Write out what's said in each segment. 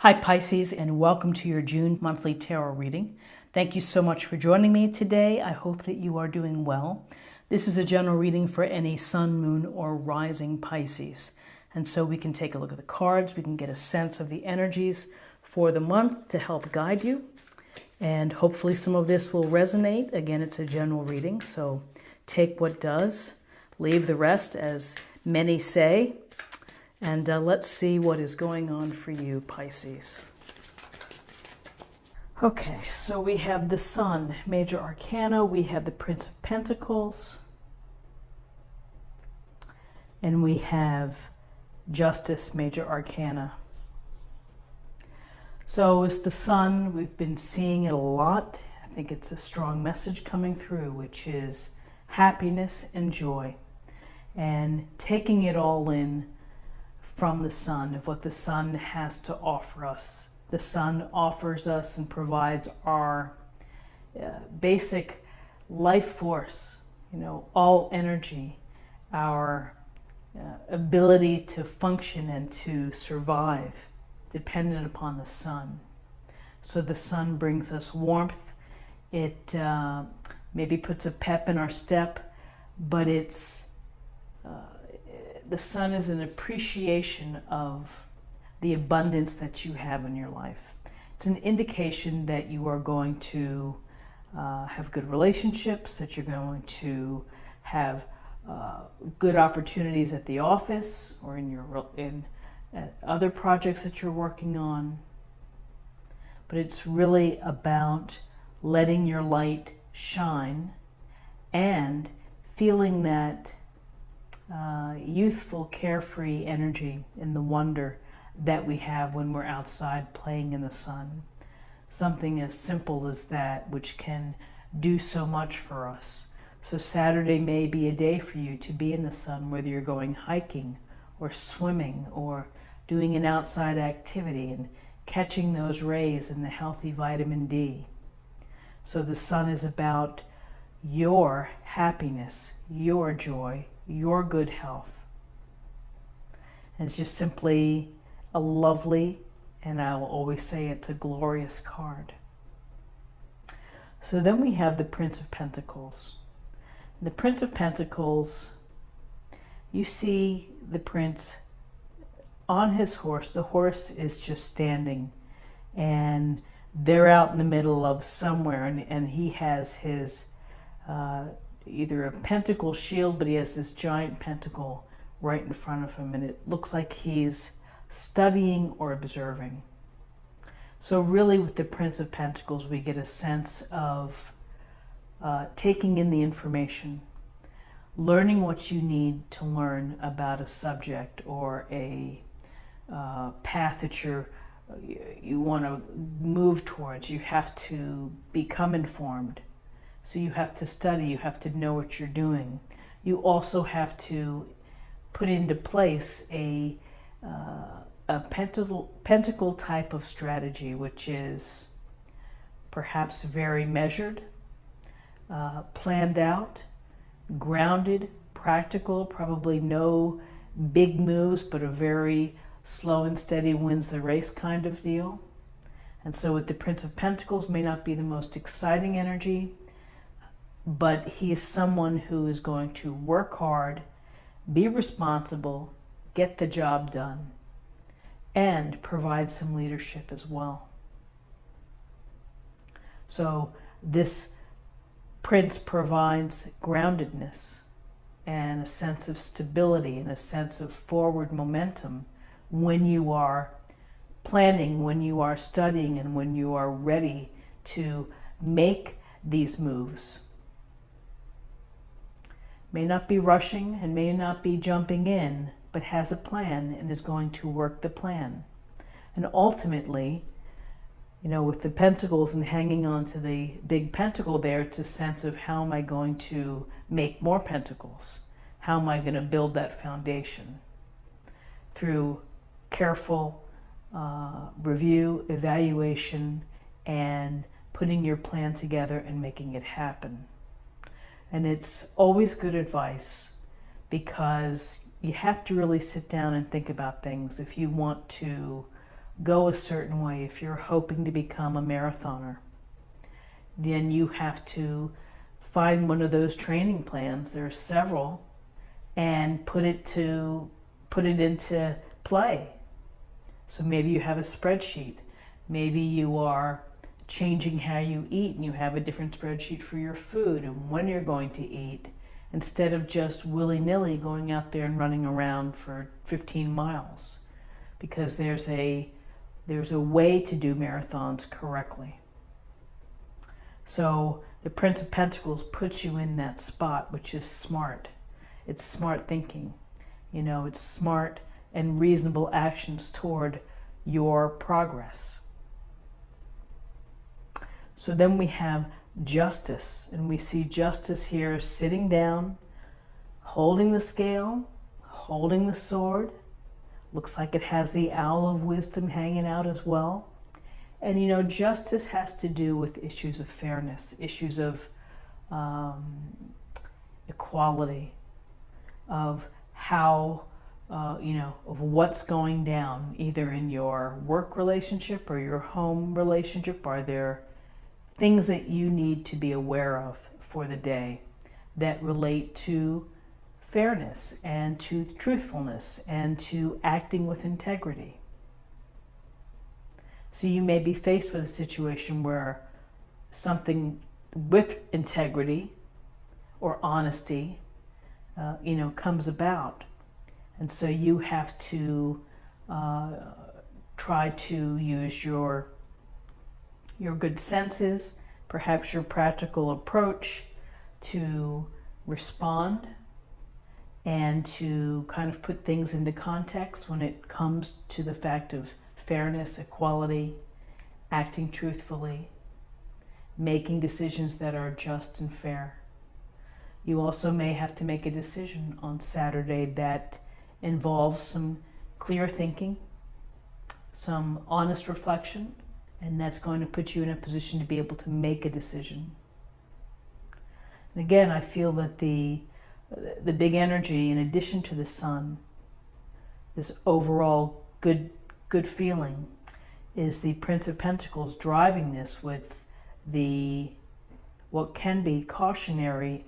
Hi Pisces, and welcome to your June monthly tarot reading. Thank you so much for joining me today. I hope that you are doing well. This is a general reading for any sun, moon, or rising Pisces. And so we can take a look at the cards, we can get a sense of the energies for the month to help guide you. And hopefully some of this will resonate. Again, it's a general reading, so take what does, leave the rest, as many say. And let's see what is going on for you, Pisces. Okay, so we have the Sun, Major Arcana. We have the Prince of Pentacles. And we have Justice, Major Arcana. So it's the Sun. We've been seeing it a lot. I think it's a strong message coming through, which is happiness and joy. And taking it all in from the Sun, of what the Sun has to offer us. The Sun offers us and provides our basic life force, all energy, our ability to function and to survive, dependent upon the Sun. So the Sun brings us warmth. It maybe puts a pep in our step, but the Sun is an appreciation of the abundance that you have in your life. It's an indication that you are going to have good relationships, that you're going to have good opportunities at the office or in other projects that you're working on. But it's really about letting your light shine and feeling that youthful, carefree energy and the wonder that we have when we're outside playing in the sun. Something as simple as that, which can do so much for us. So Saturday may be a day for you to be in the sun, whether you're going hiking or swimming or doing an outside activity and catching those rays and the healthy vitamin D. So the sun is about your happiness, your joy, your good health. And it's just simply a lovely, and I will always say it's a glorious card. So then we have the Prince of Pentacles. The Prince of Pentacles, you see the Prince on his horse. The horse is just standing, and they're out in the middle of somewhere, and he has his either a pentacle shield, but he has this giant pentacle right in front of him, and it looks like he's studying or observing. So really with the Prince of Pentacles, we get a sense of taking in the information, learning what you need to learn about a subject or a path that you want to move towards. You have to become informed. So you have to study, you have to know what you're doing. You also have to put into place a pentacle type of strategy, which is perhaps very measured, planned out, grounded, practical, probably no big moves, but a very slow and steady wins the race kind of deal. And so with the Prince of Pentacles, may not be the most exciting energy, but he is someone who is going to work hard, be responsible, get the job done, and provide some leadership as well. So this Prince provides groundedness and a sense of stability and a sense of forward momentum when you are planning, when you are studying, and when you are ready to make these moves. May not be rushing and may not be jumping in, but has a plan and is going to work the plan. And ultimately, with the pentacles and hanging on to the big pentacle there, it's a sense of how am I going to make more pentacles? How am I going to build that foundation? Through careful review, evaluation, and putting your plan together and making it happen. And it's always good advice, because you have to really sit down and think about things if you want to go a certain way, if you're hoping to become a marathoner, then you have to find one of those training plans. There are several, and put it into play. So maybe you have a spreadsheet. Maybe you are changing how you eat and you have a different spreadsheet for your food and when you're going to eat, instead of just willy-nilly going out there and running around for 15 miles. Because there's a way to do marathons correctly. So the Prince of Pentacles puts you in that spot, which is smart. It's smart thinking. You know, it's smart and reasonable actions toward your progress. So then we have Justice, and we see Justice here sitting down, holding the scale, holding the sword. Looks like it has the Owl of Wisdom hanging out as well. And you know, justice has to do with issues of fairness, issues of equality, of how, of what's going down, either in your work relationship or your home relationship. Are there things that you need to be aware of for the day that relate to fairness and to truthfulness and to acting with integrity? So you may be faced with a situation where something with integrity or honesty, comes about. And so you have to try to use your good senses, perhaps your practical approach to respond and to kind of put things into context when it comes to the fact of fairness, equality, acting truthfully, making decisions that are just and fair. You also may have to make a decision on Saturday that involves some clear thinking, some honest reflection, and that's going to put you in a position to be able to make a decision. And again, I feel that the big energy, in addition to the sun, this overall good feeling, is the Prince of Pentacles driving this with what can be a cautionary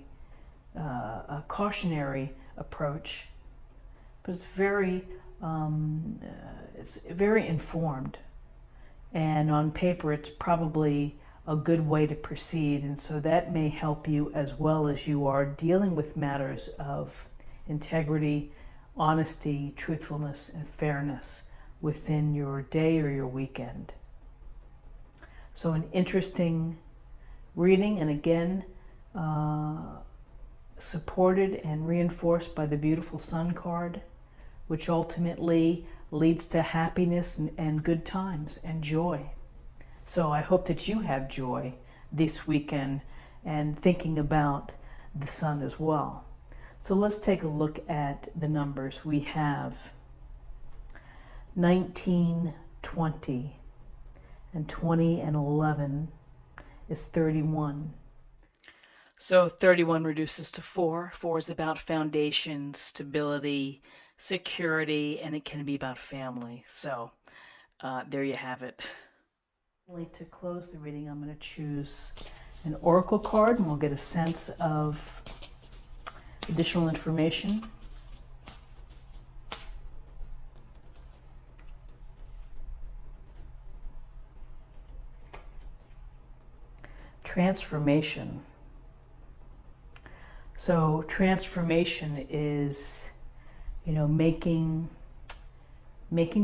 approach, but it's very informed, and on paper it's probably a good way to proceed. And so that may help you as well as you are dealing with matters of integrity, honesty, truthfulness, and fairness within your day or your weekend. So an interesting reading, and again, supported and reinforced by the beautiful Sun card, which ultimately leads to happiness and good times and joy. So I hope that you have joy this weekend and thinking about the sun as well. So let's take a look at the numbers. We have 19, 20, and 20 and 11 is 31. So 31 reduces to 4. 4 is about foundation, stability, security, and it can be about family. So there you have it. To close the reading, I'm going to choose an oracle card, and we'll get a sense of additional information. Transformation. So transformation is, making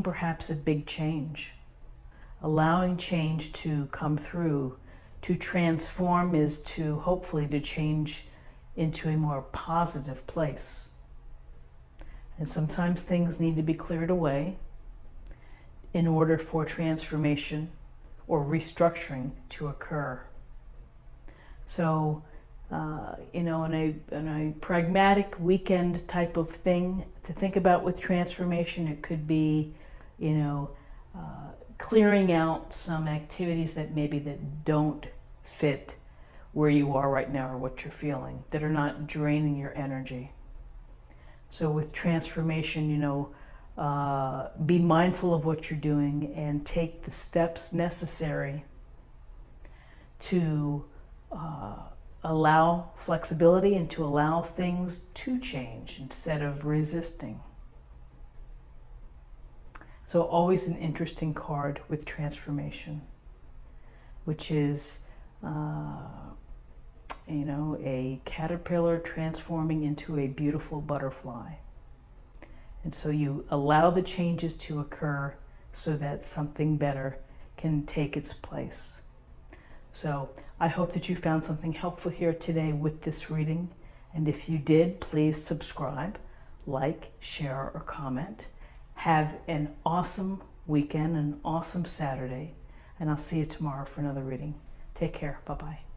perhaps a big change. Allowing change to come through. To transform is to hopefully to change into a more positive place. And sometimes things need to be cleared away in order for transformation or restructuring to occur. So, in a pragmatic weekend type of thing to think about with transformation, it could be, clearing out some activities that don't fit where you are right now or what you're feeling, that are not draining your energy. So with transformation, be mindful of what you're doing and take the steps necessary to allow flexibility and to allow things to change instead of resisting. So always an interesting card with transformation, which is, you know, a caterpillar transforming into a beautiful butterfly. And so you allow the changes to occur so that something better can take its place. So I hope that you found something helpful here today with this reading. And if you did, please subscribe, like, share, or comment. Have an awesome weekend, an awesome Saturday, and I'll see you tomorrow for another reading. Take care. Bye-bye.